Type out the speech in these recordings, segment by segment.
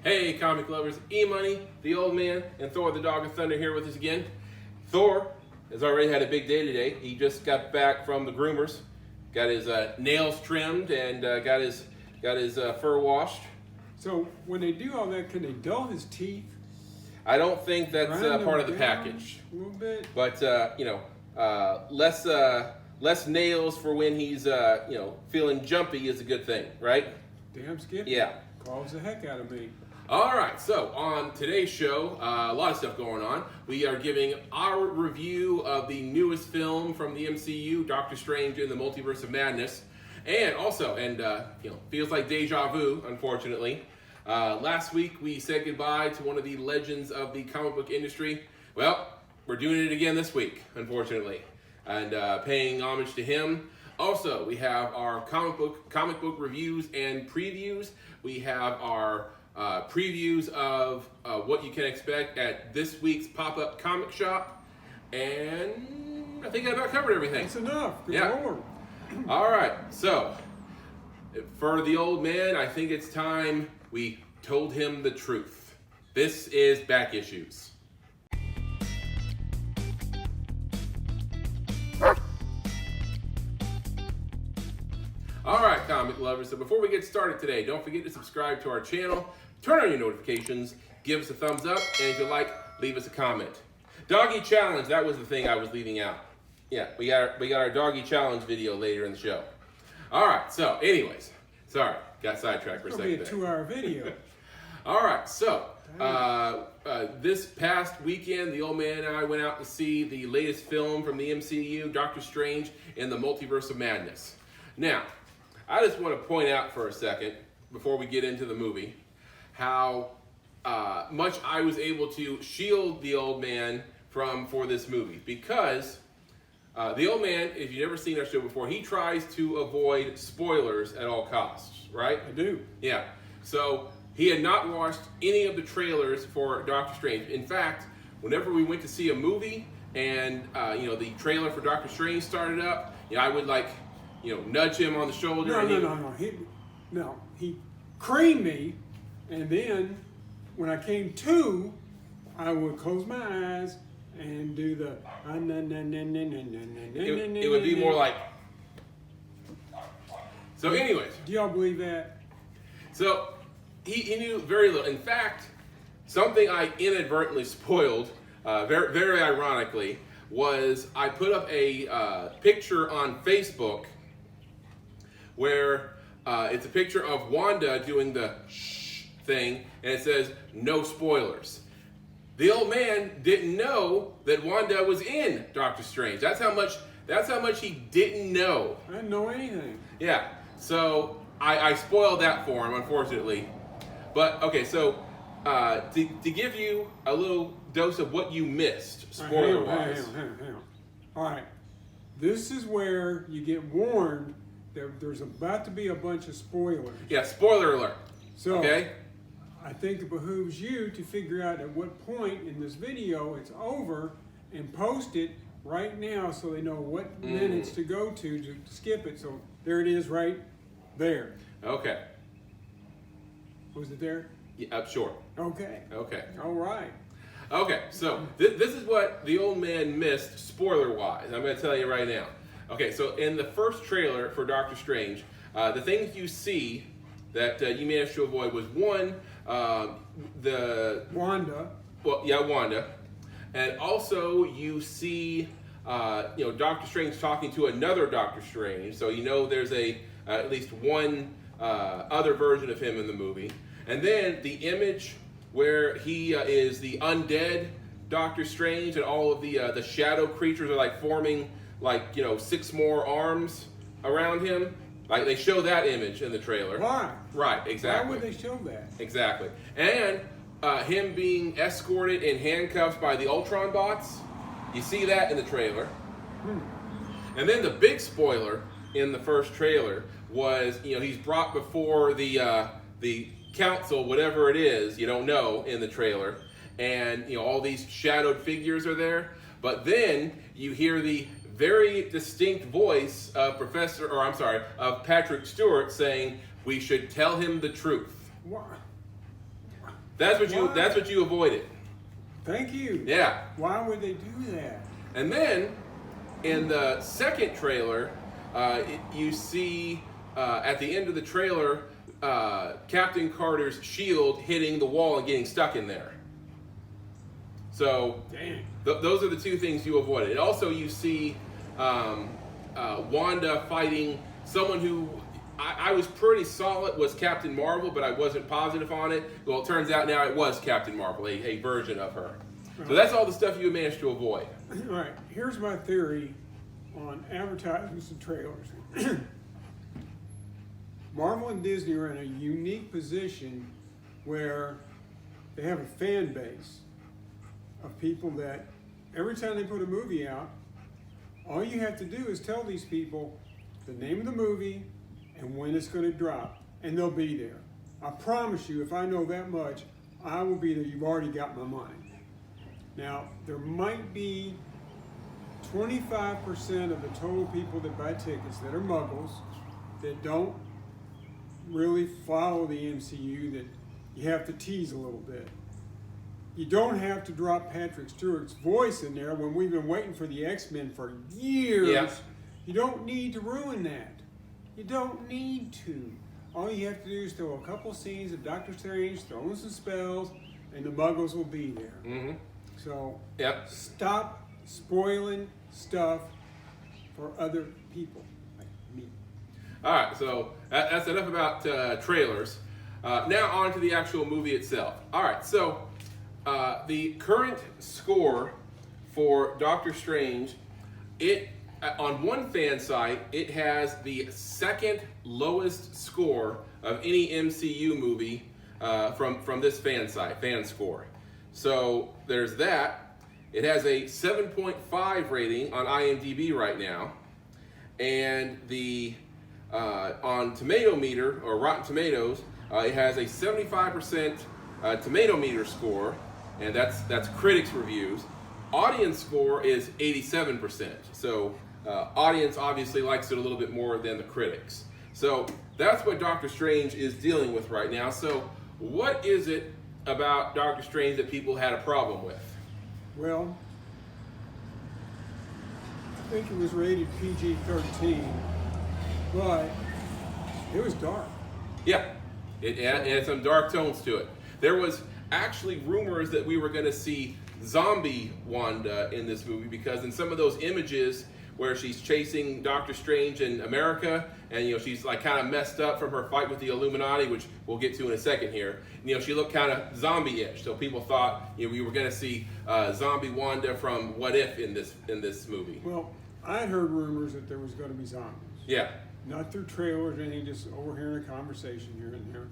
Hey, comic lovers, Emoney, the old man, and Thor the Dog of Thunder here with us again. Thor has already had a big day today. He just got back from the groomers, got his nails trimmed, and got his fur washed. So when they do all that, can they dull his teeth? I don't think that's part of the package. A little bit. But less nails for when he's feeling jumpy is a good thing, right? Damn Skippy. Yeah. Calls the heck out of me. All right, so on today's show, a lot of stuff going on. We are giving our review of the newest film from the MCU, Doctor Strange in the Multiverse of Madness. And also, feels like deja vu, unfortunately. Last week, we said goodbye to one of the legends of the comic book industry. Well, we're doing it again this week, unfortunately, and paying homage to him. Also, we have our comic book reviews and previews. We have our previews of what you can expect at this week's pop-up comic shop. And I think I about covered everything. That's enough. Good Yeah. Lord. All right, so for the old man, I think it's time we told him the truth. This is Back Issues. All right, comic lovers, so before we get started today, don't forget to subscribe to our channel, turn on your notifications, give us a thumbs up, and if you like, leave us a comment. Doggy challenge, that was the thing I was leaving out. Yeah, we got our doggy challenge video later in the show. All right, so anyways, sorry, got sidetracked for a second. It'll be a 2-hour video. All right, so this past weekend, the old man and I went out to see the latest film from the MCU, Doctor Strange in the Multiverse of Madness. Now, I just want to point out for a second, before we get into the movie, how much I was able to shield the old man for this movie. Because the old man, if you've never seen our show before, he tries to avoid spoilers at all costs, right? I do. Yeah. So he had not watched any of the trailers for Doctor Strange. In fact, whenever we went to see a movie and the trailer for Doctor Strange started up, I would nudge him on the shoulder. No. He creamed me, and then when I came to, I would close my eyes and do the. It would be more like. So, anyways. Do y'all believe that? So he knew very little. In fact, something I inadvertently spoiled, very, very ironically, was I put up a picture on Facebook where it's a picture of Wanda doing the shh thing, and it says, no spoilers. The old man didn't know that Wanda was in Doctor Strange. That's how much he didn't know. I didn't know anything. Yeah, so I spoiled that for him, unfortunately. But, okay, so to give you a little dose of what you missed, spoiler-wise. Hang on. All right, this is where you get warned that there's about to be a bunch of spoilers. Yeah, spoiler alert. So, okay? I think it behooves you to figure out at what point in this video it's over and post it right now so they know what minutes to go to skip it. So there it is right there. Okay. Was it there? Yeah, sure. Okay. Okay. All right. Okay, so this is what the old man missed spoiler-wise. I'm going to tell you right now. Okay, so in the first trailer for Doctor Strange, the things you see that you managed to avoid was one, the Wanda. Well, yeah, Wanda, and also you see, Doctor Strange talking to another Doctor Strange. So there's at least one other version of him in the movie, and then the image where he is the undead Doctor Strange, and all of the shadow creatures are forming 6 more arms around him. They show that image in the trailer. Why? Right, exactly. Why would they show that? Exactly. And him being escorted in handcuffs by the Ultron bots. You see that in the trailer. And then the big spoiler in the first trailer was, he's brought before the council, whatever it is, you don't know in the trailer. And, all these shadowed figures are there. But then you hear the very distinct voice of Patrick Stewart saying, we should tell him the truth. Why? That's what you avoided. Thank you. Yeah. Why would they do that? And then, in the second trailer, you see at the end of the trailer, Captain Carter's shield hitting the wall and getting stuck in there. So, those are the two things you avoided. And also, you see Wanda fighting someone who I was pretty solid was Captain Marvel, but I wasn't positive on it. Well, it turns out now it was Captain Marvel, a version of her. So that's all the stuff you managed to avoid. All right, here's my theory on advertisements and trailers. Marvel and Disney are in a unique position where they have a fan base of people that every time they put a movie out, all you have to do is tell these people the name of the movie and when it's going to drop, and they'll be there. I promise you, if I know that much, I will be there. You've already got my money. Now, there might be 25% of the total people that buy tickets that are muggles, that don't really follow the MCU, that you have to tease a little bit. You don't have to drop Patrick Stewart's voice in there when we've been waiting for the X-Men for years. Yeah. You don't need to ruin that. You don't need to. All you have to do is throw a couple scenes of Doctor Strange throwing some spells, and the muggles will be there. Mm-hmm. So stop spoiling stuff for other people like me. All right, so that's enough about trailers. Now on to the actual movie itself. All right, so the current score for Doctor Strange, on one fan site, it has the second lowest score of any MCU movie from this fan site, fan score. So there's that. It has a 7.5 rating on IMDb right now, and the on Tomato Meter or Rotten Tomatoes, it has a 75% Tomato Meter score, and that's critics' reviews. Audience score is 87%. So audience obviously likes it a little bit more than the critics. So that's what Doctor Strange is dealing with right now. So what is it about Doctor Strange that people had a problem with? Well, I think it was rated PG-13, but it was dark. Yeah, it had some dark tones to it. There was actually rumors that we were going to see zombie Wanda in this movie, because in some of those images where she's chasing Doctor Strange in America, and she's like kind of messed up from her fight with the Illuminati, which we'll get to in a second here. She looked kind of zombie-ish, so people thought we were going to see zombie Wanda from What If in this movie. Well, I had heard rumors that there was going to be zombies. Yeah. Not through trailers or anything, just overhearing a conversation here and there.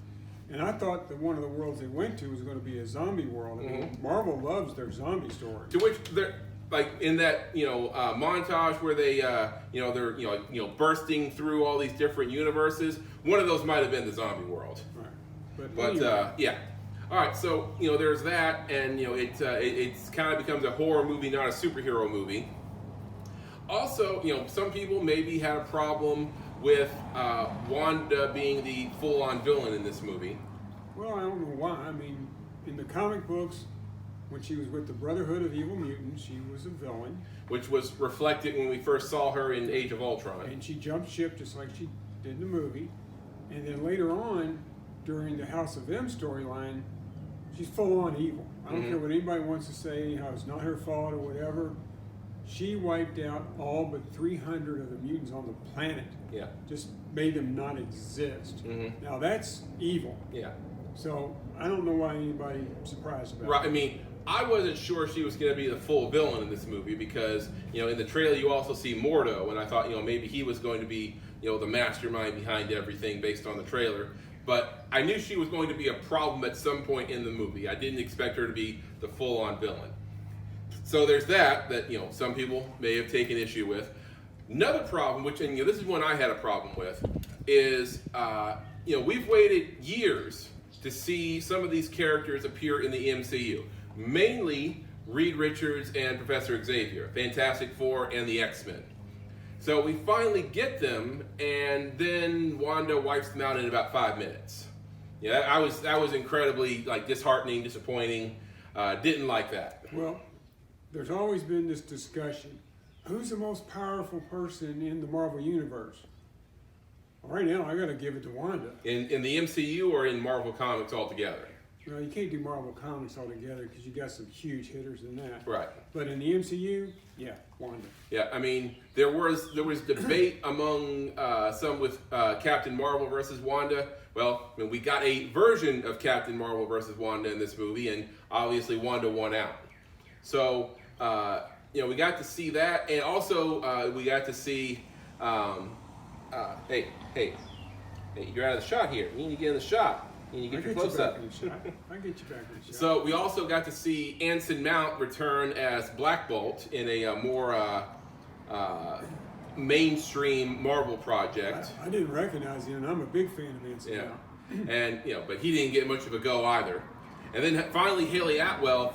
And I thought that one of the worlds they went to was going to be a zombie world. I mean, Marvel loves their zombie stories. To which they're like in that montage where they they're bursting through all these different universes. One of those might have been the zombie world. Right. But anyway. yeah. All right. So there's that, and it's kind of becomes a horror movie, not a superhero movie. Also, some people maybe had a problem with Wanda being the full-on villain in this movie. Well, I don't know why. I mean, in the comic books, when she was with the Brotherhood of Evil Mutants, she was a villain. Which was reflected when we first saw her in Age of Ultron. And she jumped ship just like she did in the movie. And then later on, during the House of M storyline, she's full-on evil. I don't care what anybody wants to say, how it's not her fault or whatever. She wiped out all but 300 of the mutants on the planet. Yeah. Just made them not exist. Now that's evil. Yeah. So I don't know why anybody's surprised about it. Right. I mean, I wasn't sure she was going to be the full villain in this movie because, in the trailer you also see Mordo, and I thought, maybe he was going to be, the mastermind behind everything based on the trailer. But I knew she was going to be a problem at some point in the movie. I didn't expect her to be the full-on villain. So there's that some people may have taken issue with. Another problem, which, and this is one I had a problem with, is, we've waited years to see some of these characters appear in the MCU. Mainly Reed Richards and Professor Xavier, Fantastic Four and the X-Men. So we finally get them, and then Wanda wipes them out in about 5 minutes. Yeah, that was incredibly like disheartening, disappointing. Didn't like that. Well, there's always been this discussion. Who's the most powerful person in the Marvel Universe? Right now, I got to give it to Wanda. In the MCU or in Marvel Comics altogether? Well, you can't do Marvel Comics altogether because you got some huge hitters in that. Right. But in the MCU, yeah, Wanda. Yeah, I mean, there was debate among some with Captain Marvel versus Wanda. Well, I mean, we got a version of Captain Marvel versus Wanda in this movie, and obviously Wanda won out. So, we got to see that, and also we got to see, hey, you're out of the shot here. You need to get in the shot. You need to get your close up. I get you back in the shot. So we also got to see Anson Mount return as Black Bolt in a more mainstream Marvel project. I didn't recognize him, and I'm a big fan of Anson Mount. And but he didn't get much of a go either. And then finally, Haley Atwell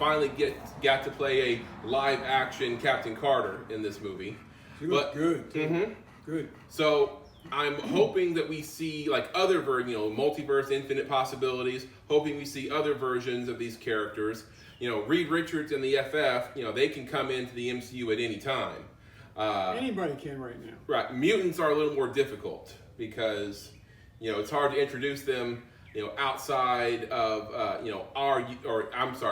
got to play a live action Captain Carter in this movie. She looked good. Mm-hmm. Good. So I'm hoping that we see like other multiverse, infinite possibilities. Hoping we see other versions of these characters. Reed Richards and the FF. They can come into the MCU at any time. Anybody can right now. Right. Mutants are a little more difficult because it's hard to introduce them outside of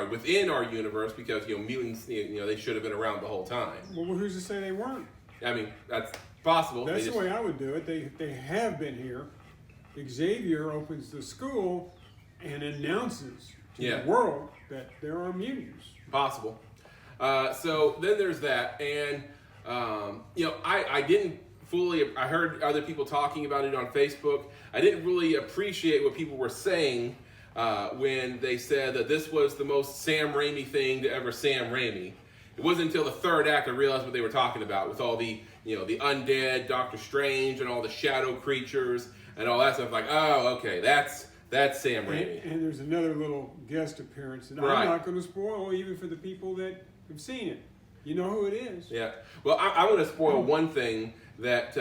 within our universe because mutants they should have been around the whole time. Well, who's to say they weren't? I mean, that's possible. That's the way I would do it. They have been here. Xavier opens the school and announces to the world that there are mutants. Possible. So then there's that, and I didn't fully. I heard other people talking about it on Facebook. I didn't really appreciate what people were saying when they said that this was the most Sam Raimi thing to ever Sam Raimi. It wasn't until the third act I realized what they were talking about with all the the undead, Doctor Strange, and all the shadow creatures and all that stuff. Like, oh, okay, that's Sam Raimi. And there's another little guest appearance that I'm not going to spoil even for the people that have seen it. You know who it is. Yeah. Well, I want to spoil one thing that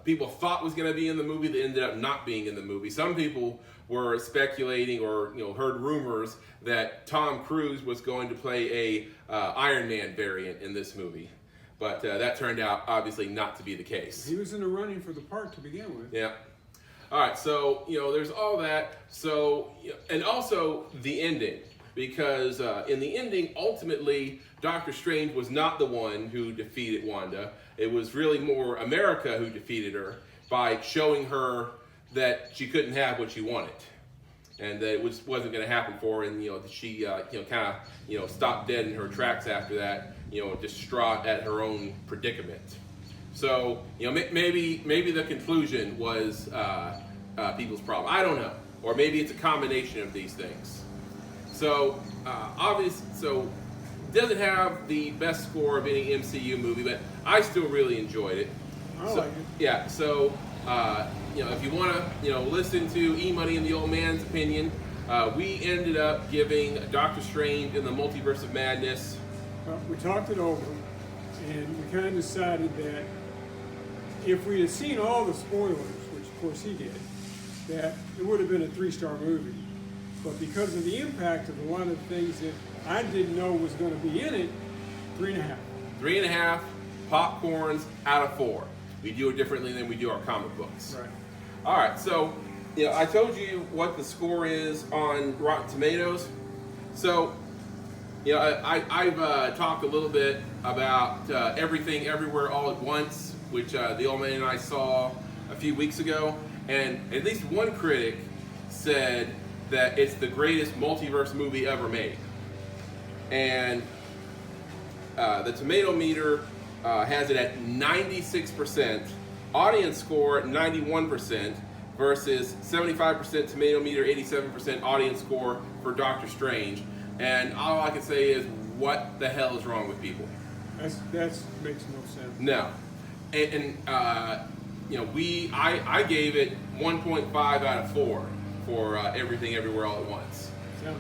people thought was going to be in the movie that ended up not being in the movie. Some people were speculating or heard rumors that Tom Cruise was going to play a Iron Man variant in this movie, but that turned out obviously not to be the case. He was in the running for the part to begin with. Yeah. All right. So there's all that. So and also the ending, because in the ending, ultimately, Doctor Strange was not the one who defeated Wanda. It was really more America who defeated her by showing her that she couldn't have what she wanted, and that it wasn't going to happen for her. And she kind of stopped dead in her tracks after that. Distraught at her own predicament. So maybe the conclusion was people's problem. I don't know, or maybe it's a combination of these things. So doesn't have the best score of any MCU movie, but I still really enjoyed it. I like it. Yeah. So if you want to listen to Emoney and the Old Man's opinion, we ended up giving Doctor Strange in the Multiverse of Madness. We talked it over, and we kind of decided that if we had seen all the spoilers, which of course he did, that it would have been a 3-star movie. But because of the impact of a lot of things that I didn't know was going to be in it, 3.5. 3.5 popcorns out of 4. We do it differently than we do our comic books. Right. All right. So, I told you what the score is on Rotten Tomatoes. So, I've talked a little bit about Everything Everywhere All at Once, which the old man and I saw a few weeks ago, and at least one critic said that it's the greatest multiverse movie ever made. And the tomato meter has it at 96%, audience score 91%, versus 75% tomato meter, 87% audience score for Doctor Strange. And all I can say is, what the hell is wrong with people? That makes no sense. No. And I gave it 1.5 out of 4 for Everything Everywhere All at Once.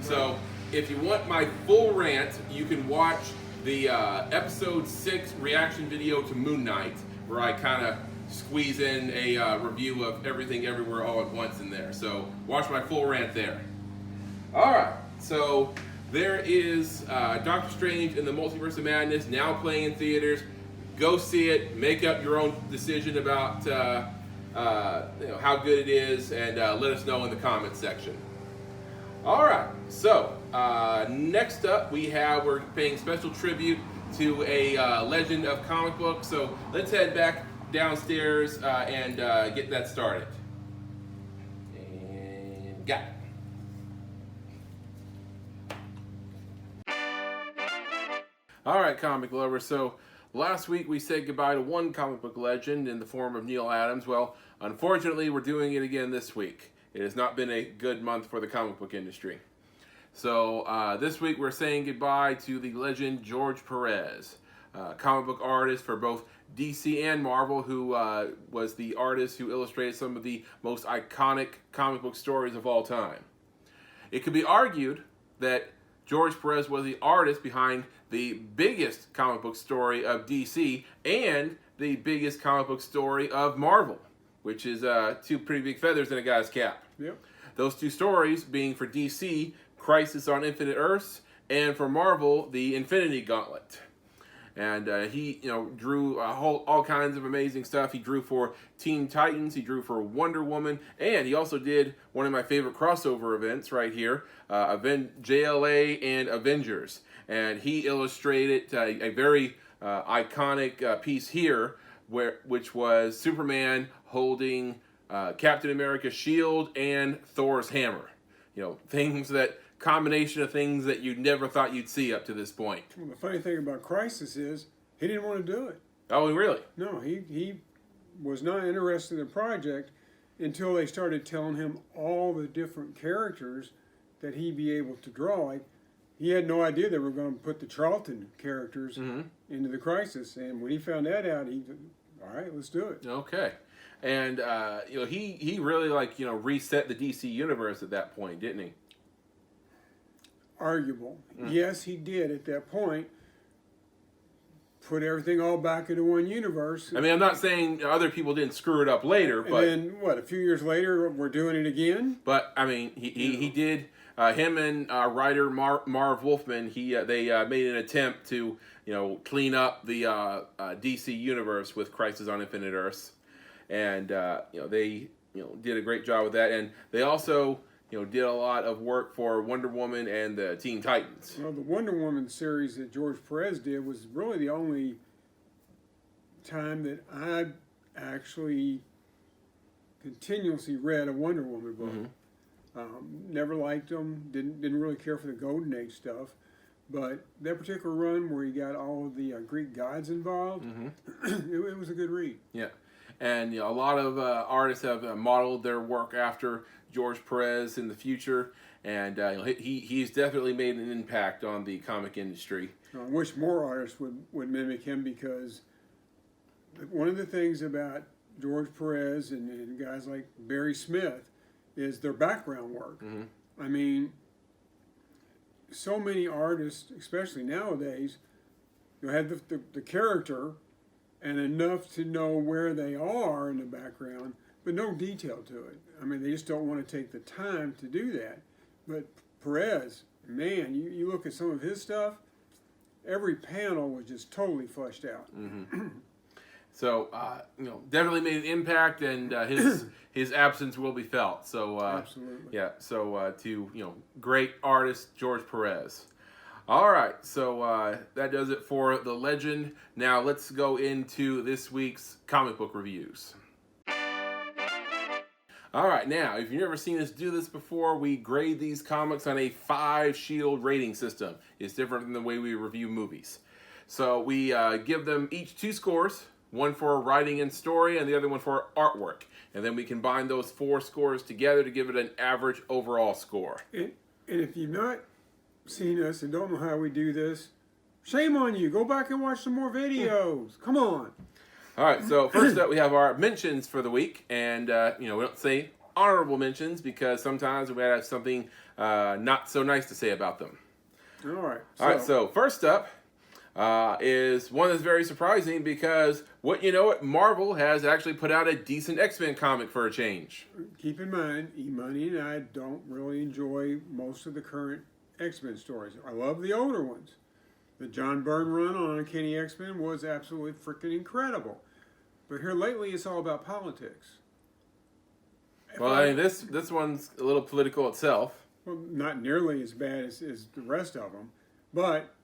So if you want my full rant, you can watch the episode 6 reaction video to Moon Knight, where I kind of squeeze in a review of Everything Everywhere All at Once in there. So watch my full rant there. All right, so there is Doctor Strange in the Multiverse of Madness now playing in theaters. Go see it. Make up your own decision about how good it is, and let us know in the comments section. All right, so next up we're paying special tribute to a legend of comic books. So let's head back downstairs and get that started. And got it. All right, comic lovers. So last week we said goodbye to one comic book legend in the form of Neil Adams. Well, unfortunately, we're doing it again this week. It has not been a good month for the comic book industry. So this week we're saying goodbye to the legend George Perez, comic book artist for both DC and Marvel, who was the artist who illustrated some of the most iconic comic book stories of all time. It could be argued that George Perez was the artist behind the biggest comic book story of DC and the biggest comic book story of Marvel, which is two pretty big feathers in a guy's cap. Yep. Those two stories being for DC, Crisis on Infinite Earths, and for Marvel, the Infinity Gauntlet. And he, drew all kinds of amazing stuff. He drew for Teen Titans, he drew for Wonder Woman, and he also did one of my favorite crossover events right here, JLA and Avengers. And he illustrated a very iconic piece here, which was Superman holding Captain America's shield and Thor's hammer. Combination of things that you never thought you'd see up to this point. Well, the funny thing about Crisis is he didn't want to do it. Oh, really? No, he was not interested in the project until they started telling him all the different characters that he'd be able to draw. Like, he had no idea they were going to put the Charlton characters into the Crisis, and when he found that out, he said, all right, let's do it. Okay. And he really reset the DC universe at that point, didn't he? Arguable. Yes, he did at that point. Put everything all back into one universe. I mean, I'm not saying other people didn't screw it up later, but then a few years later, we're doing it again. But I mean, he did. Him and writer Marv Wolfman, they made an attempt to clean up the DC universe with Crisis on Infinite Earths, and they did a great job with that, and they also did a lot of work for Wonder Woman and the Teen Titans. Well, the Wonder Woman series that George Perez did was really the only time that I actually continuously read a Wonder Woman book. Never liked them, didn't really care for the Golden Age stuff, but that particular run where you got all of the Greek gods involved, it was a good read. Yeah. And a lot of artists have modeled their work after George Perez in the future, and he's definitely made an impact on the comic industry. I wish more artists would mimic him, because one of the things about George Perez and guys like Barry Smith is their background work. I mean, so many artists, especially nowadays, have the character and enough to know where they are in the background, but no detail to it. I mean, they just don't want to take the time to do that. But Perez, man, you look at some of his stuff, every panel was just totally fleshed out. So, definitely made an impact, and his absence will be felt. So, absolutely. Yeah. So, to great artist George Perez. All right, so that does it for the legend. Now let's go into this week's comic book reviews. All right, now, if you've never seen us do this before, we grade these comics on a 5-shield rating system. It's different than the way we review movies. So we give them each 2 scores, one for writing and story and the other one for artwork. And then we combine those 4 scores together to give it an average overall score. And if you've not seen us and don't know how we do this, shame on you. Go back and watch some more videos. Come on. All right, so first up we have our mentions for the week, and we don't say honorable mentions because sometimes we might have something not so nice to say about them. All right. So first up, is one that's very surprising because, what you know what, Marvel has actually put out a decent X-Men comic for a change. Keep in mind, Emoney and I don't really enjoy most of the current X-Men stories. I love the older ones. The John Byrne run on Uncanny X-Men was absolutely freaking incredible. But here lately, it's all about politics. Well, I mean, this one's a little political itself. Well, not nearly as bad as the rest of them, but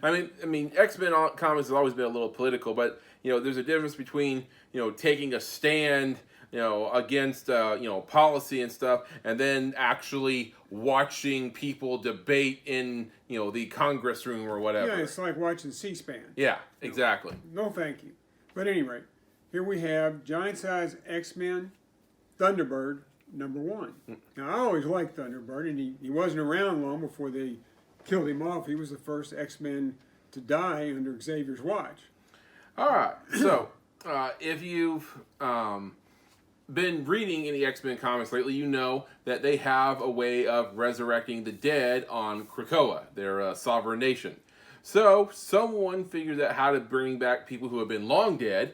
I mean, X-Men comics has always been a little political, but there's a difference between taking a stand against policy and stuff, and then actually watching people debate in the Congress room or whatever. Yeah, it's like watching C-SPAN. Yeah, exactly. No, thank you. But anyway, here we have giant-size X-Men, Thunderbird, #1. Now, I always liked Thunderbird, and he wasn't around long before they killed him off. He was the first X-Men to die under Xavier's watch. All right, so if you've been reading any X-Men comics lately, you know that they have a way of resurrecting the dead on Krakoa, their sovereign nation. So someone figured out how to bring back people who have been long dead,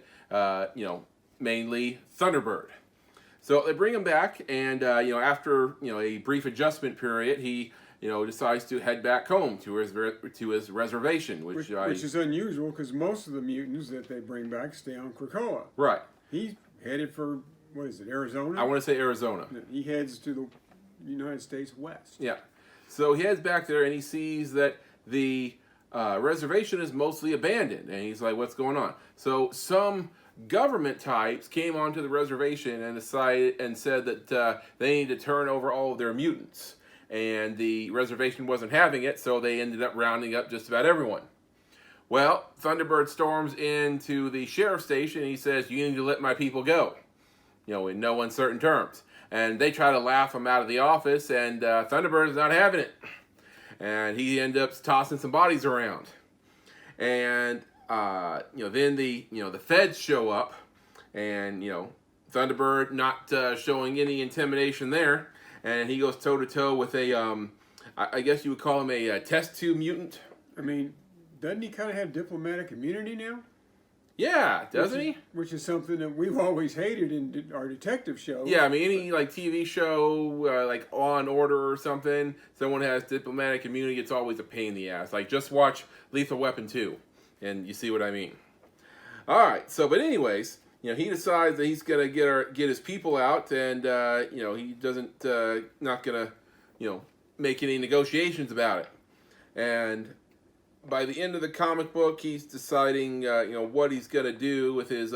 mainly Thunderbird. So they bring him back, and after a brief adjustment period, he decides to head back home to his reservation, which is unusual because most of the mutants that they bring back stay on Krakoa. Right. He's headed for, what is it, Arizona? I want to say Arizona. He heads to the United States West. Yeah. So he heads back there, and he sees that the reservation is mostly abandoned, and he's like, "What's going on?" So some government types came onto the reservation and said that they need to turn over all of their mutants. And the reservation wasn't having it, so they ended up rounding up just about everyone. Well, Thunderbird storms into the sheriff's station, and he says, "You need to let my people go," in no uncertain terms. And they try to laugh him out of the office, and Thunderbird is not having it. And he ends up tossing some bodies around. And, then the feds show up, and, Thunderbird not showing any intimidation there. And he goes toe-to-toe with I guess you would call him a test tube mutant. I mean, doesn't he kind of have diplomatic immunity now? Yeah, doesn't he? Which is something that we've always hated in our detective shows. Yeah, I mean, any TV show, like Law and Order or something, someone has diplomatic immunity, it's always a pain in the ass. Like, just watch Lethal Weapon 2, and you see what I mean. All right, but anyways, he decides that he's gonna get his people out, and he doesn't not gonna make any negotiations about it. And by the end of the comic book, he's deciding what he's gonna do with his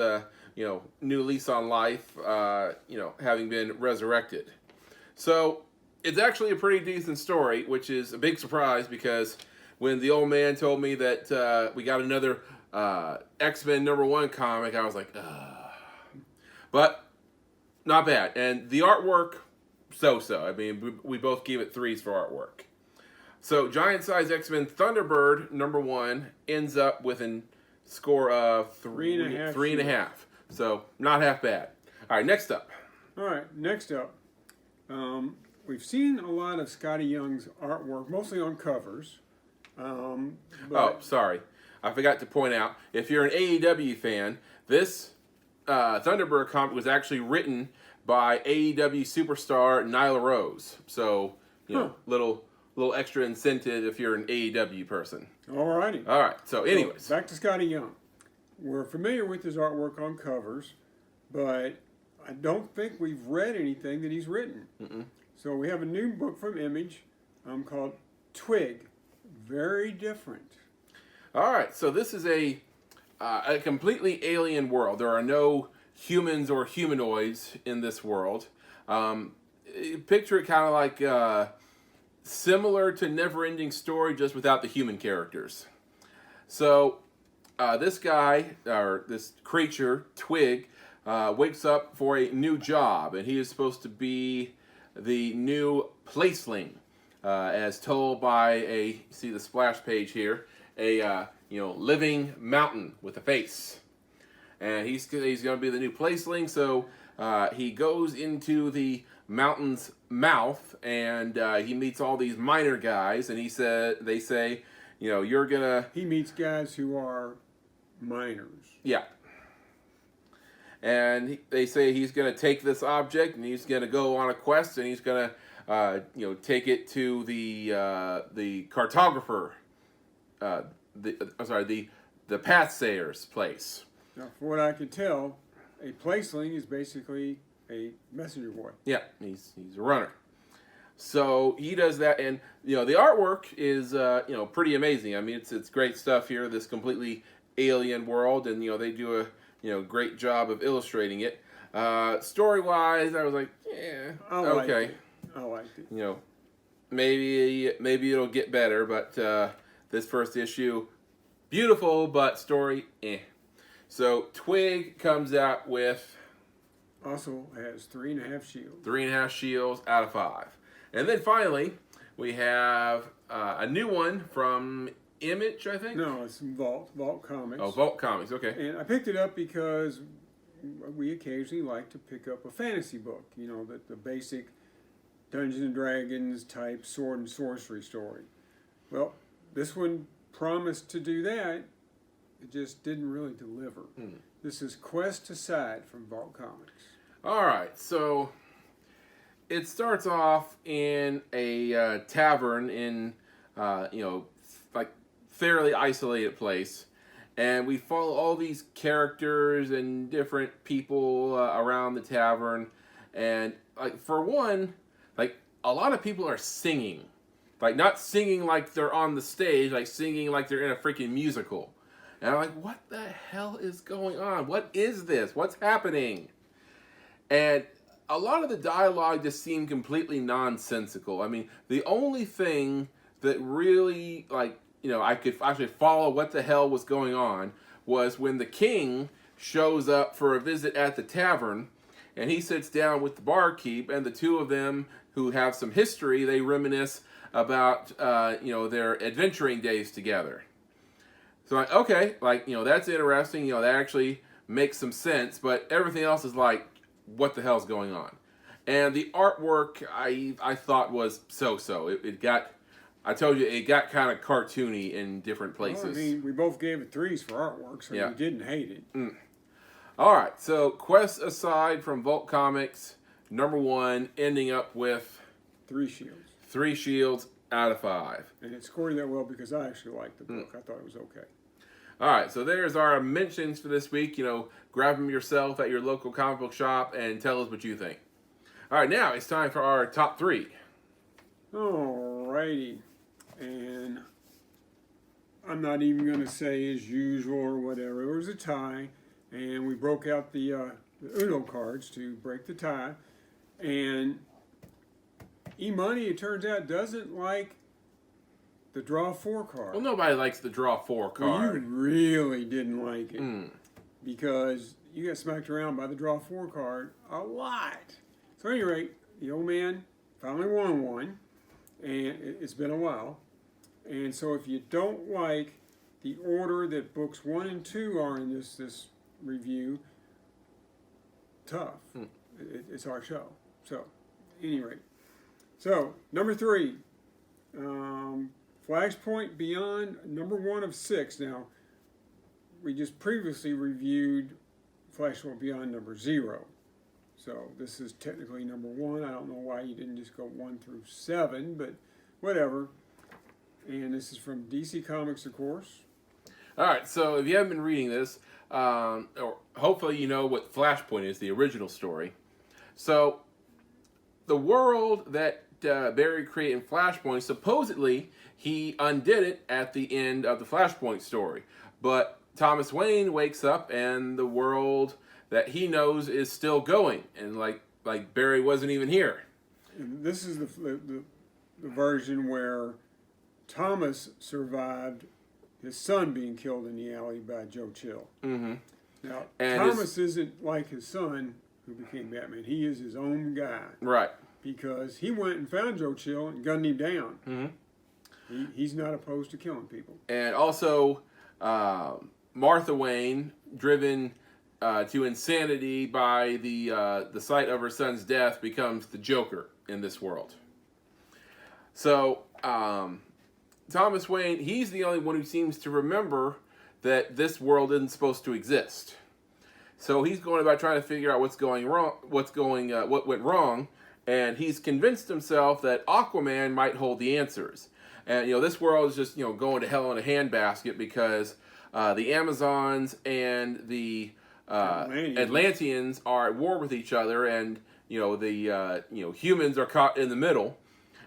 new lease on life, having been resurrected. So it's actually a pretty decent story, which is a big surprise because when the old man told me that we got another X-Men #1 comic, I was like, ugh. But not bad. And the artwork, so-so. I mean, we both gave it 3s for artwork. So Giant Size X-Men Thunderbird #1 ends up with a score of 3.5. So not half bad. All right, next up. All right, next up. We've seen a lot of Scotty Young's artwork, mostly on covers. Sorry. I forgot to point out, if you're an AEW fan, this Thunderbird comic was actually written by AEW superstar Nyla Rose. So, little extra incentive if you're an AEW person. All righty. All right. So, anyways. Back to Scotty Young. We're familiar with his artwork on covers, but I don't think we've read anything that he's written. Mm-mm. So we have a new book from Image called Twig. Very different. All right. So this is a completely alien world. There are no humans or humanoids in this world. Picture it kind of like similar to Neverending Story, just without the human characters. So this guy, or this creature, Twig, wakes up for a new job, and he is supposed to be the new placeling, as told by you see the splash page here, a living mountain with a face. And he's going to be the new placeling, so he goes into the mountain's mouth, and he meets all these miner guys, and they say, you're gonna. He meets guys who are minors. Yeah. And they say he's gonna take this object and he's gonna go on a quest and he's gonna, take it to the cartographer, the pathsayer's place. Now, from what I can tell, a placeling is basically a messenger boy. Yeah, he's a runner. So he does that, and the artwork is pretty amazing. I mean, it's great stuff here. This completely alien world, and they do a great job of illustrating it. Story wise, I was like, yeah, okay. I liked it. Maybe it'll get better, but this first issue, beautiful, but story, eh. So Twig comes out with also has 3.5 shields. 3.5 shields out of 5. And then finally, we have a new one from Image, I think? No, it's Vault Comics. Oh, Vault Comics, okay. And I picked it up because we occasionally like to pick up a fantasy book, the basic Dungeons and Dragons type sword and sorcery story. Well, this one promised to do that. It just didn't really deliver. This is Quest Aside from Vault Comics. All right, so it starts off in a tavern in, fairly isolated place, and we follow all these characters and different people around the tavern, and for one, a lot of people are singing, not singing like they're on the stage, singing like they're in a freaking musical, and I'm like, what the hell is going on? What is this? What's happening? And a lot of the dialogue just seemed completely nonsensical. I mean, the only thing that really, I could actually follow what the hell was going on was when the king shows up for a visit at the tavern, and he sits down with the barkeep, and the two of them, who have some history, they reminisce about, their adventuring days together. So, okay, that's interesting, that actually makes some sense, but everything else is what the hell's going on? And the artwork I thought was so-so. It got, I told you, it got kind of cartoony in different places. Well, I mean, we both gave it 3s for artwork, so we didn't hate it. All right, so Quest Aside from Vault Comics, #1, ending up with 3 shields. 3 shields out of 5. And it scored that well because I actually liked the book. I thought it was okay. All right, so there's our mentions for this week. Grab them yourself at your local comic book shop and tell us what you think. All right, now it's time for our top 3. All righty. And I'm not even going to say as usual or whatever. It was a tie, and we broke out the Uno cards to break the tie. And Emoney, it turns out, doesn't like the draw 4 card. Well, nobody likes the draw 4 card. Well, you really didn't like it because you got smacked around by the draw 4 card a lot. So at any rate, the old man finally won one, and it's been a while. And so if you don't like the order that books 1 and 2 are in this review, tough. It's our show. So, at any rate. So, #3. Flashpoint Beyond, #1 of 6. Now, we just previously reviewed Flashpoint Beyond #0. So, this is technically #1. I don't know why you didn't just go 1 through 7, but whatever. And this is from DC Comics, of course. All right, so if you haven't been reading this, or hopefully you know what Flashpoint is, the original story. So, the world that Barry created in Flashpoint, supposedly he undid it at the end of the Flashpoint story. But Thomas Wayne wakes up and the world that he knows is still going. And like Barry wasn't even here. And this is the version where Thomas survived his son being killed in the alley by Joe Chill. Mm-hmm. Now, and Thomas isn't like his son who became Batman. He is his own guy. Right. Because he went and found Joe Chill and gunned him down. Mm-hmm. He's not opposed to killing people. And also, Martha Wayne, driven to insanity by the sight of her son's death, becomes the Joker in this world. So, Thomas Wayne, he's the only one who seems to remember that this world isn't supposed to exist. So he's going about trying to figure out what's going wrong, what went wrong, and he's convinced himself that Aquaman might hold the answers. And this world is just going to hell in a handbasket because the Amazons and the Atlanteans are at war with each other, and the humans are caught in the middle,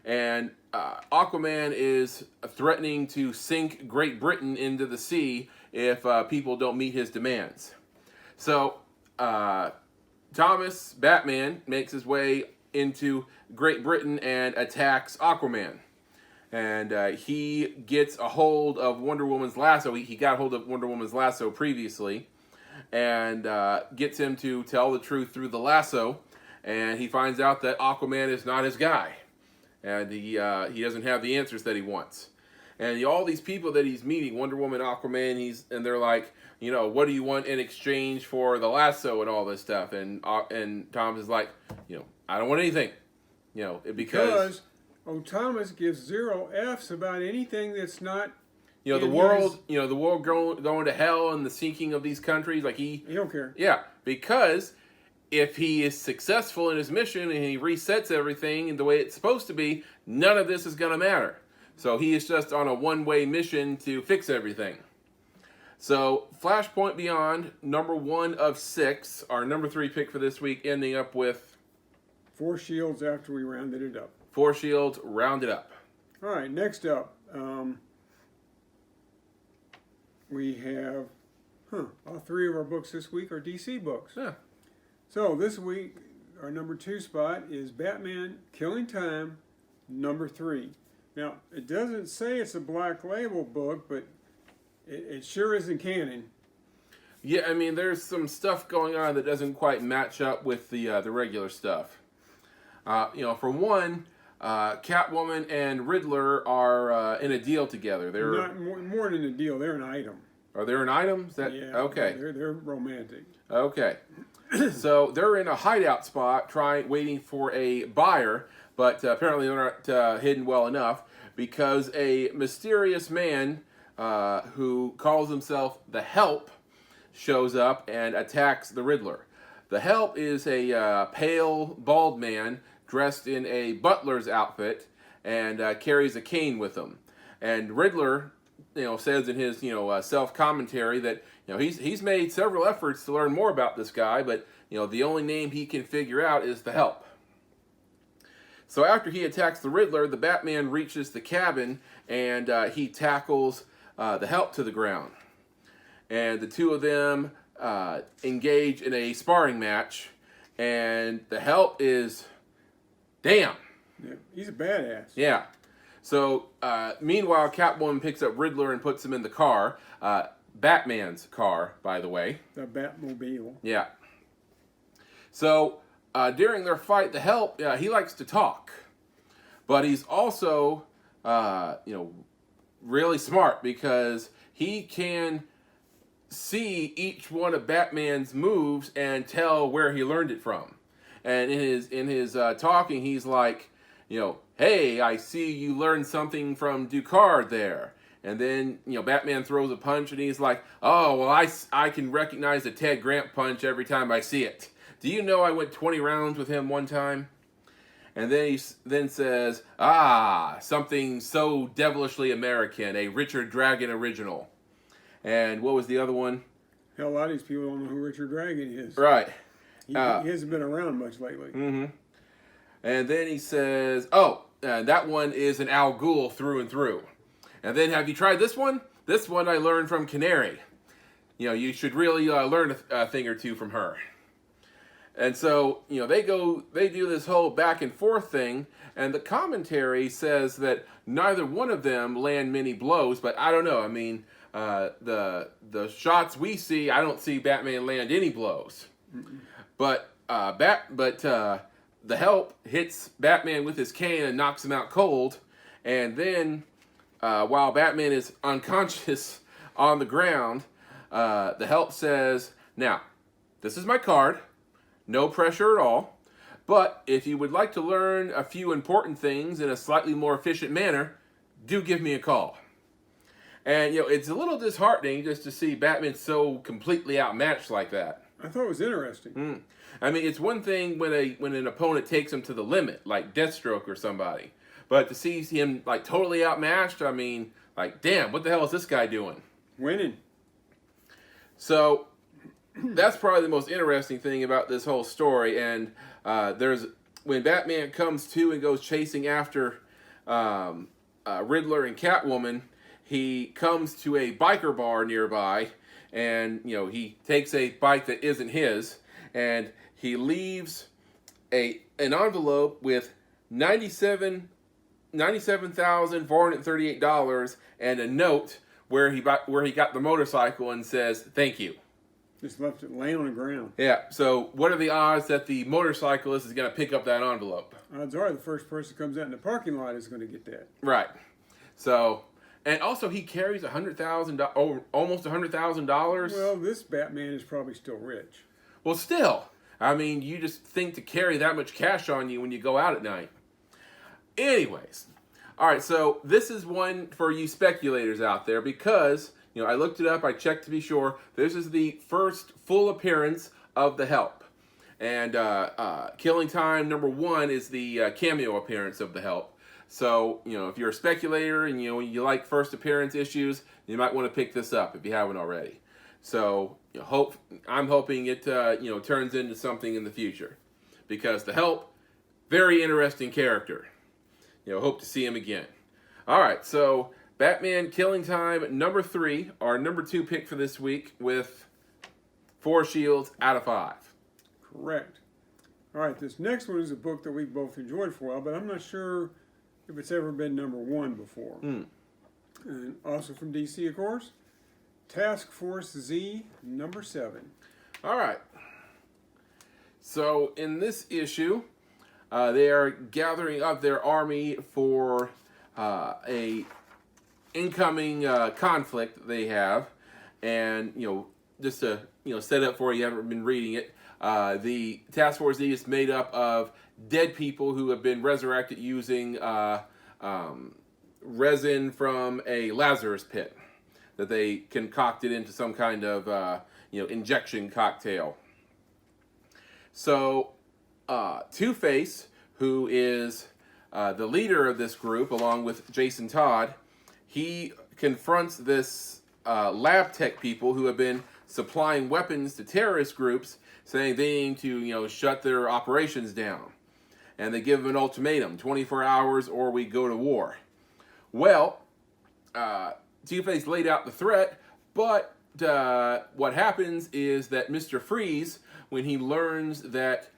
and Aquaman is threatening to sink Great Britain into the sea if people don't meet his demands. So Thomas Batman makes his way into Great Britain and attacks Aquaman. And he gets a hold of Wonder Woman's lasso. He got a hold of Wonder Woman's lasso previously, and gets him to tell the truth through the lasso. And he finds out that Aquaman is not his guy, and he doesn't have the answers that he wants. And all these people that he's meeting, Wonder Woman, Aquaman, and they're like, what do you want in exchange for the lasso and all this stuff? And Thomas is like, I don't want anything, because Thomas gives 0 F's about anything that's not. The world going to hell and the sinking of these countries. Like he don't care. Yeah, because if he is successful in his mission and he resets everything in the way it's supposed to be, none of this is going to matter. So he is just on a one-way mission to fix everything. So Flashpoint Beyond, number 1 of 6, our number 3 pick for this week, ending up with 4 shields after we rounded it up. 4 shields rounded up. All right, next up, we have, all 3 of our books this week are DC books. Yeah. So this week, our number 2 spot is Batman Killing Time, number 3. Now, it doesn't say it's a Black Label book, but it sure isn't canon. Yeah, I mean, there's some stuff going on that doesn't quite match up with the regular stuff. For one, Catwoman and Riddler are in a deal together. They're not more than a deal. They're an item. Are they an item? Yeah. Okay. They're romantic. Okay. So they're in a hideout spot, waiting for a buyer, but apparently they're not hidden well enough because a mysterious man who calls himself the Help shows up and attacks the Riddler. The Help is a pale, bald man dressed in a butler's outfit and carries a cane with him. And Riddler, says in his self-commentary that he's made several efforts to learn more about this guy, but the only name he can figure out is the Help. So after he attacks the Riddler, the Batman reaches the cabin and he tackles the Help to the ground. And the two of them engage in a sparring match, and the Help is damn. Yeah, he's a badass. Yeah. So, meanwhile, Catwoman picks up Riddler and puts him in the car. Batman's car, by the way. The Batmobile. Yeah. So, during their fight, the Help, he likes to talk. But he's also, really smart because he can see each one of Batman's moves and tell where he learned it from. And in his talking, he's like, hey, I see you learned something from Ducard there. And then, Batman throws a punch and he's like, oh, well, I can recognize the Ted Grant punch every time I see it. Do you know I went 20 rounds with him one time? And then he then says, something so devilishly American, a Richard Dragon original. And what was the other one? Hell, a lot of these people don't know who Richard Dragon is. Right. He hasn't been around much lately. Mm-hmm. And then he says, that one is an Al Ghul through and through. And then, have you tried this one? This one I learned from Canary. You should really learn a thing or two from her. And so, they do this whole back and forth thing, and the commentary says that neither one of them land many blows, but I don't know. I mean, the shots we see, I don't see Batman land any blows. Mm-mm. But the Help hits Batman with his cane and knocks him out cold, and then while Batman is unconscious on the ground, the Help says, now, this is my card, no pressure at all, but if you would like to learn a few important things in a slightly more efficient manner, do give me a call. And, it's a little disheartening just to see Batman so completely outmatched like that. I thought it was interesting. I mean, it's one thing when an opponent takes him to the limit, like Deathstroke or somebody. But to see him, like, totally outmatched, I mean, like, damn, what the hell is this guy doing? Winning. So, that's probably the most interesting thing about this whole story. And when Batman comes to and goes chasing after Riddler and Catwoman, he comes to a biker bar nearby, and he takes a bike that isn't his, and he leaves an envelope with $97,438 and a note where he got the motorcycle and says thank you. Just left it laying on the ground. Yeah. So what are the odds that the motorcyclist is going to pick up that envelope? Odds are the first person who comes out in the parking lot is going to get that. Right. So. And also, he carries $100,000, almost $100,000. Well, this Batman is probably still rich. Well, still, I mean, you just think to carry that much cash on you when you go out at night. Anyways, all right. So this is one for you speculators out there because I looked it up. I checked to be sure. This is the first full appearance of the Help, and Killing Time #1 is the cameo appearance of the Help. So, if you're a speculator and, you like first appearance issues, you might want to pick this up if you haven't already. So, I'm hoping it, turns into something in the future. Because the Help, very interesting character. Hope to see him again. All right, so Batman Killing Time #3, our #2 pick for this week with 4 shields out of 5. Correct. All right, this next one is a book that we both enjoyed for a while, but I'm not sure if it's ever been #1 before. And also from DC, of course, Task Force Z #7. All right. So in this issue, they are gathering up their army for a incoming conflict they have, and just to set up for you haven't been reading it. The Task Force Z is made up of dead people who have been resurrected using resin from a Lazarus pit that they concocted into some kind of injection cocktail. So Two-Face, who is the leader of this group along with Jason Todd, he confronts this lab tech people who have been supplying weapons to terrorist groups, saying they need to shut their operations down. And they give him an ultimatum, 24 hours or we go to war. Well, Two-Face laid out the threat, but what happens is that Mr. Freeze, when he learns that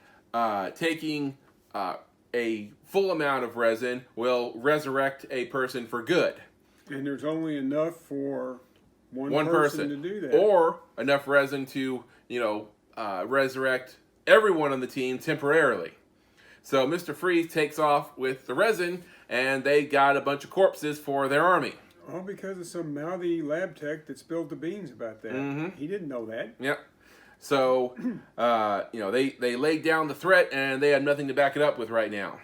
taking a full amount of resin will resurrect a person for good. And there's only enough for one person to do that. Or enough resin to, resurrect everyone on the team temporarily. So Mr. Freeze takes off with the resin, and they got a bunch of corpses for their army. All because of some mouthy lab tech that spilled the beans about that. Mm-hmm. He didn't know that. Yep. So, they laid down the threat, and they have nothing to back it up with right now.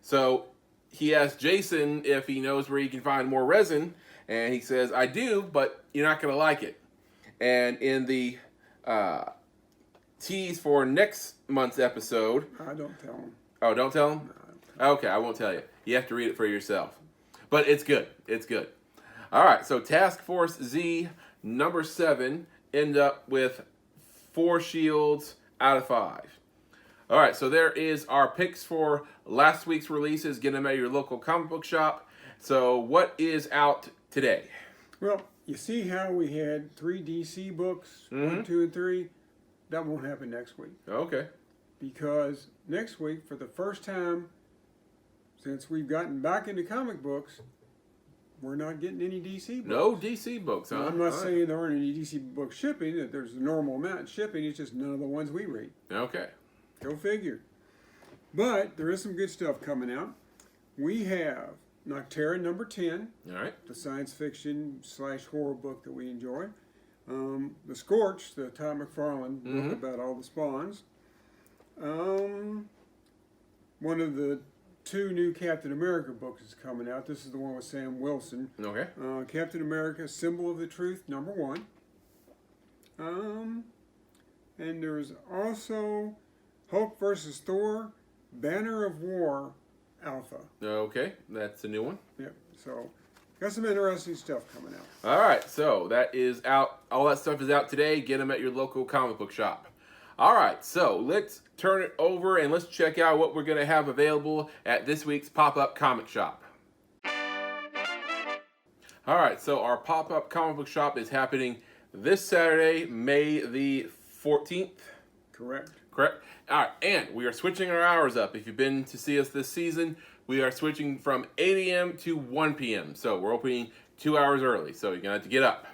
So he asks Jason if he knows where he can find more resin, and he says, I do, but you're not going to like it. And in the tease for next month's episode... I don't tell him. Oh, don't tell him? No. Okay, I won't tell you. You have to read it for yourself. But it's good. It's good. All right, so Task Force Z #7 end up with 4 shields out of 5. All right, so there is our picks for last week's releases. Get them at your local comic book shop. So what is out today? Well, you see how we had 3 DC books, 1, 2, and 3? That won't happen next week. Okay. Because next week, for the first time since we've gotten back into comic books, we're not getting any DC books. No DC books, huh? Now, I'm not saying there aren't any DC books shipping, that there's a normal amount shipping, it's just none of the ones we read. Okay. Go figure. But there is some good stuff coming out. We have Nocterra #10, All right. the science fiction / horror book that we enjoy. The Scorch, the Todd McFarlane book about all the spawns. One of the 2 new Captain America books is coming out. This is the one with Sam Wilson. Okay. Captain America, Symbol of the Truth, #1. And there's also Hulk versus Thor, Banner of War, Alpha. Okay, that's a new one. Yep. So, got some interesting stuff coming out. All right, so that is out. All that stuff is out today. Get them at your local comic book shop. All right, so let's turn it over and let's check out what we're going to have available at this week's pop-up comic shop. All right, so our pop-up comic book shop is happening this Saturday, May the 14th. Correct. Correct. All right, and we are switching our hours up. If you've been to see us this season, we are switching from 8 a.m. to 1 p.m. So we're opening 2 hours early, so you're going to have to get up.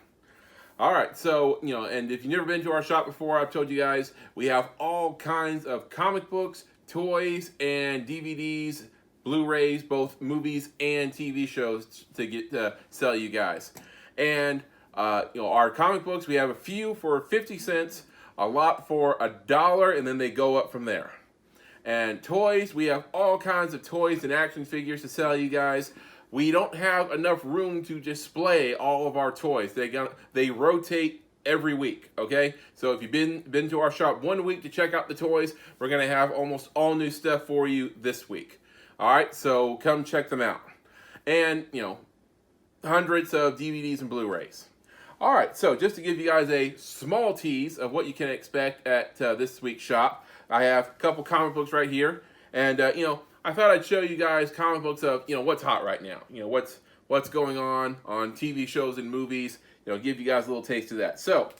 All right, so, and if you've never been to our shop before, I've told you guys, we have all kinds of comic books, toys, and DVDs, Blu-rays, both movies and TV shows to get to sell you guys. And, our comic books, we have a few for 50 cents, a lot for $1, and then they go up from there. And toys, we have all kinds of toys and action figures to sell you guys. We don't have enough room to display all of our toys. They rotate every week, okay? So if you've been to our shop 1 week to check out the toys, we're going to have almost all new stuff for you this week. All right, so come check them out. And, hundreds of DVDs and Blu-rays. All right, so just to give you guys a small tease of what you can expect at this week's shop, I have a couple comic books right here. And, I thought I'd show you guys comic books of, what's hot right now. What's going on TV shows and movies. Give you guys a little taste of that. So,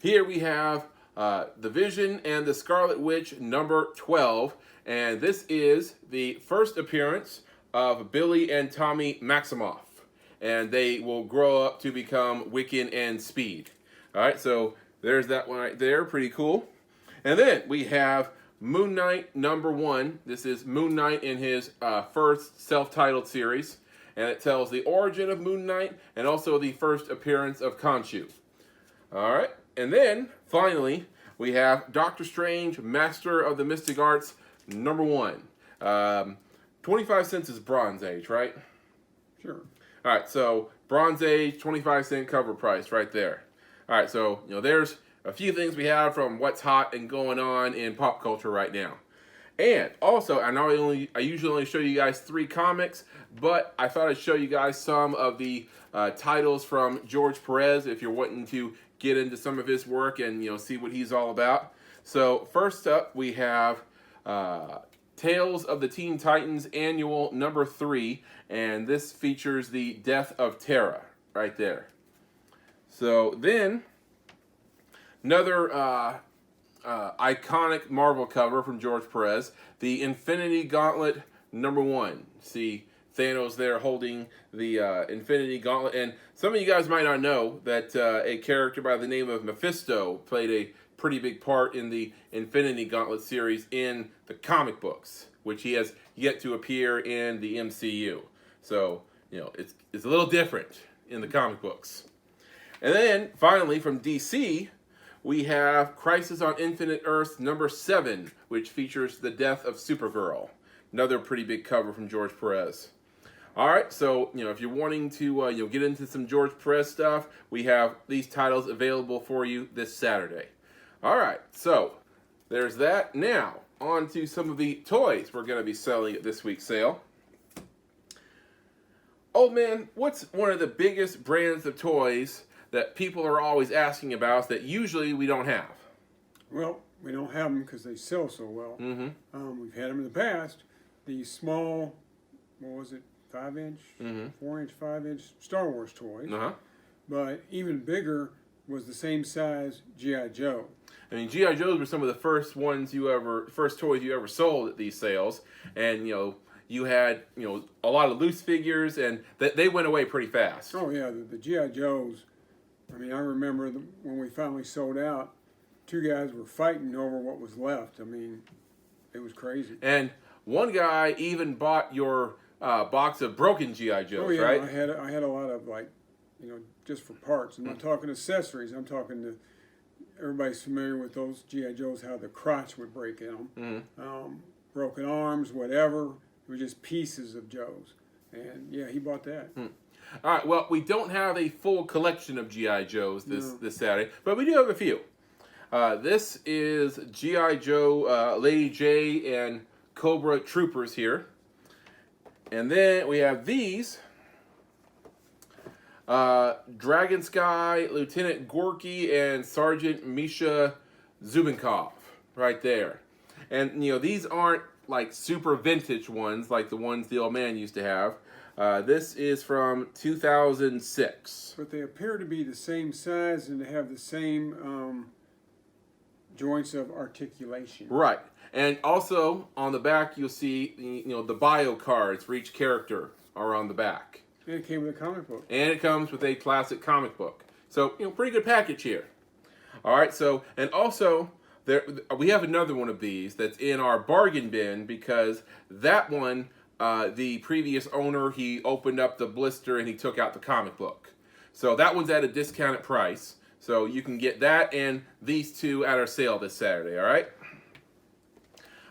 here we have The Vision and the Scarlet Witch #12. And this is the first appearance of Billy and Tommy Maximoff. And they will grow up to become Wiccan and Speed. All right, so there's that one right there. Pretty cool. And then we have Moon Knight #1. This is Moon Knight in his first self-titled series. And it tells the origin of Moon Knight and also the first appearance of Khonshu. All right, and then finally we have Doctor Strange, Master of the Mystic Arts #1. 25 cents is Bronze Age, right? Sure. All right, so Bronze Age, 25-cent cover price right there. All right, so, there's a few things we have from what's hot and going on in pop culture right now. And also, I usually only show you guys 3 comics, but I thought I'd show you guys some of the titles from George Perez if you're wanting to get into some of his work and, see what he's all about. So first up, we have Tales of the Teen Titans Annual #3, and this features the death of Terra right there. So then, another iconic Marvel cover from George Perez, the Infinity Gauntlet #1. See Thanos there holding the Infinity Gauntlet, and some of you guys might not know that a character by the name of Mephisto played a pretty big part in the Infinity Gauntlet series in the comic books, which he has yet to appear in the MCU. So, it's a little different in the comic books. And then, finally, from DC, we have Crisis on Infinite Earths #7, which features the death of Supergirl. Another pretty big cover from George Perez. All right, so, if you're wanting to get into some George Perez stuff, we have these titles available for you this Saturday. All right, so there's that. Now, on to some of the toys we're going to be selling at this week's sale. Oh man, what's one of the biggest brands of toys that people are always asking about that usually we don't have? Well, we don't have them because they sell so well. Mm-hmm. We've had them in the past. The small, 5-inch, 4-inch, 5-inch Star Wars toys. Uh-huh. But even bigger was the same size G.I. Joe. I mean, G.I. Joes were some of the first toys you ever sold at these sales. And, you had, a lot of loose figures, and they went away pretty fast. Oh, yeah, the G.I. Joes. I mean, I remember when we finally sold out, 2 guys were fighting over what was left. I mean, it was crazy. And one guy even bought your box of broken G.I. Joes, oh, yeah, right? I had a lot of, just for parts. I'm not talking accessories. I'm talking to... Everybody's familiar with those G.I. Joes, how the crotch would break in them. Broken arms, whatever. It was just pieces of Joes. And yeah, he bought that. All right, well, we don't have a full collection of G.I. Joes this Saturday, but we do have a few. This is G.I. Joe, Lady J, and Cobra Troopers here. And then we have these. Dragon Sky, Lieutenant Gorky, and Sergeant Misha Zubenkov right there. And, these aren't like super vintage ones like the ones the old man used to have. This is from 2006. But they appear to be the same size and to have the same joints of articulation. Right. And also on the back you'll see the bio cards for each character are on the back. And it came with a comic book. And it comes with a classic comic book. So, pretty good package here. All right, so, and also, we have another one of these that's in our bargain bin because that one, the previous owner, he opened up the blister and he took out the comic book. So that one's at a discounted price. So you can get that and these two at our sale this Saturday, all right?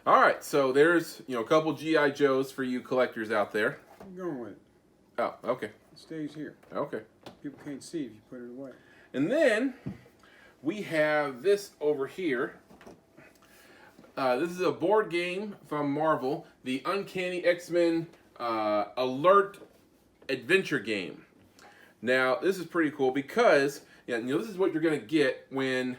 All right, so there's, a couple G.I. Joes for you collectors out there. I'm going with it. Oh, okay. It stays here. Okay. People can't see if you put it away. And then we have this over here. This is a board game from Marvel, the Uncanny X-Men Alert Adventure game. Now, this is pretty cool because this is what you're going to get when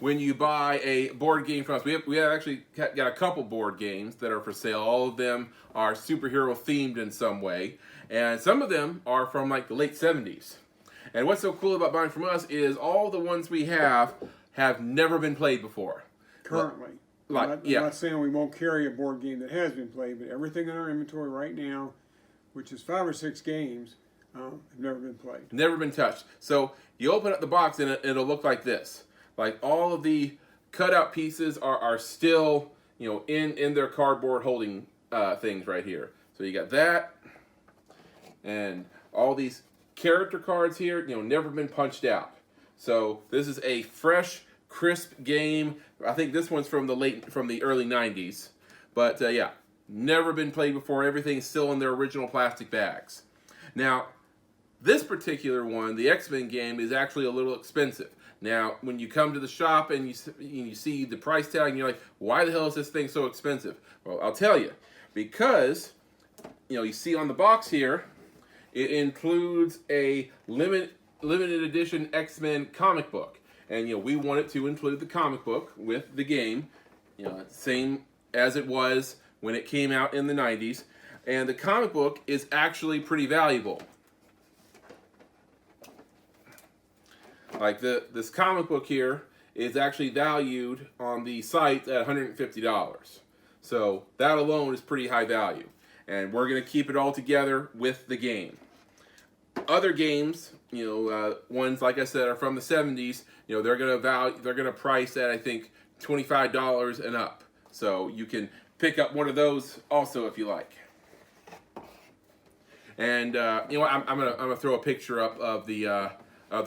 you buy a board game from us. We have actually got a couple board games that are for sale. All of them are superhero themed in some way. And some of them are from like the late 70s. And what's so cool about buying from us is all the ones we have never been played before. Currently. I'm not saying we won't carry a board game that has been played, but everything in our inventory right now, which is 5 or 6 games, have never been played. Never been touched. So you open up the box and it'll look like this. Like all of the cutout pieces are still, in their cardboard holding things right here. So you got that, and all these character cards here, never been punched out. So this is a fresh, crisp game. I think this one's from the early 90s, but yeah, never been played before. Everything's still in their original plastic bags. Now, this particular one, the X-Men game, is actually a little expensive. Now, when you come to the shop and you see the price tag and you're like, why the hell is this thing so expensive? Well, I'll tell you. Because, you see on the box here, it includes a limited edition X-Men comic book. And, we wanted to include the comic book with the game, same as it was when it came out in the 90s. And the comic book is actually pretty valuable. Like this comic book here is actually valued on the site at $150. So that alone is pretty high value. And we're going to keep it all together with the game. Other games, ones like I said are from the 70s, they're going to price at I think $25 and up. So you can pick up one of those also if you like. And I'm gonna throw a picture up of the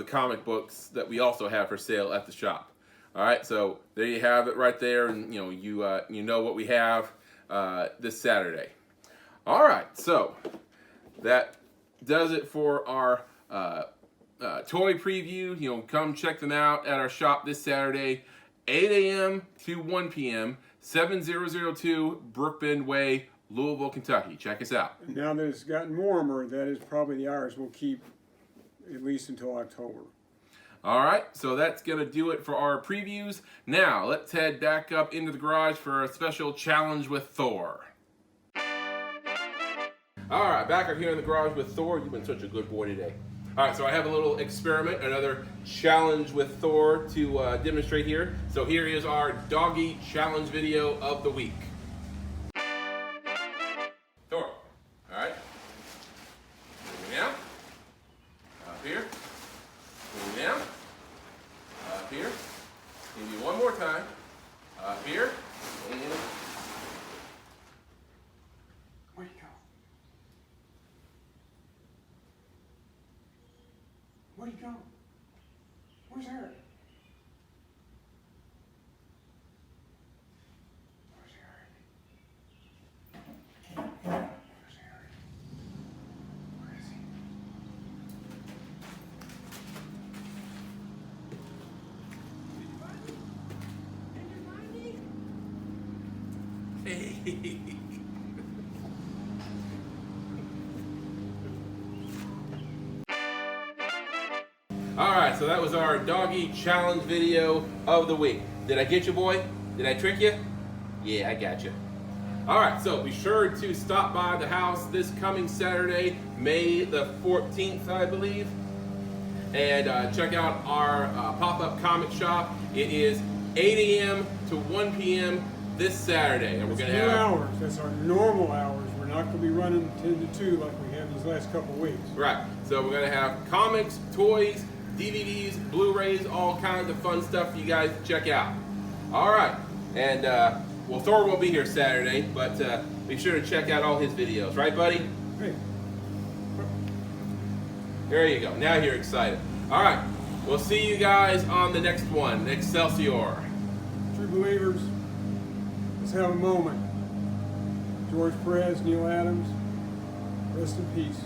comic books that we also have for sale at the shop. All right, so there you have it right there, and you know what we have this Saturday. All right, so that does it for our toy preview. Come check them out at our shop this Saturday, 8 a.m. to 1 p.m., 7002 Brookbend Way, Louisville, Kentucky. Check us out. Now that it's gotten warmer, that is probably the hours we'll keep at least until October. All right, so that's going to do it for our previews. Now, let's head back up into the garage for a special challenge with Thor. All right, back up here in the garage with Thor. You've been such a good boy today. All right, so I have a little experiment, another challenge with Thor to demonstrate here. So here is our doggy challenge video of the week. Thor, all right. Now, up here. Now, up here. Give me one more time. Up here. And Where'd he go? Where'd he go? Where's Eric? Where's Eric? Alright, so that was our doggy challenge video of the week. Did I get you, boy? Did I trick you? Yeah, I got you. Alright, so be sure to stop by the house this coming Saturday, May the 14th, I believe. And check out our pop-up comic shop. It is 8 a.m. to 1 p.m. this Saturday. And we're going to have 2 hours. That's our normal hours. We're not going to be running 10 to 2 like we have these last couple of weeks. Right. So we're going to have comics, toys, DVDs, Blu-rays, all kinds of fun stuff for you guys to check out. All right. And, well, Thor won't be here Saturday, but be sure to check out all his videos. Right, buddy? Hey. There you go. Now you're excited. All right. We'll see you guys on the next one. Excelsior. True believers, let's have a moment. George Perez, Neil Adams, rest in peace.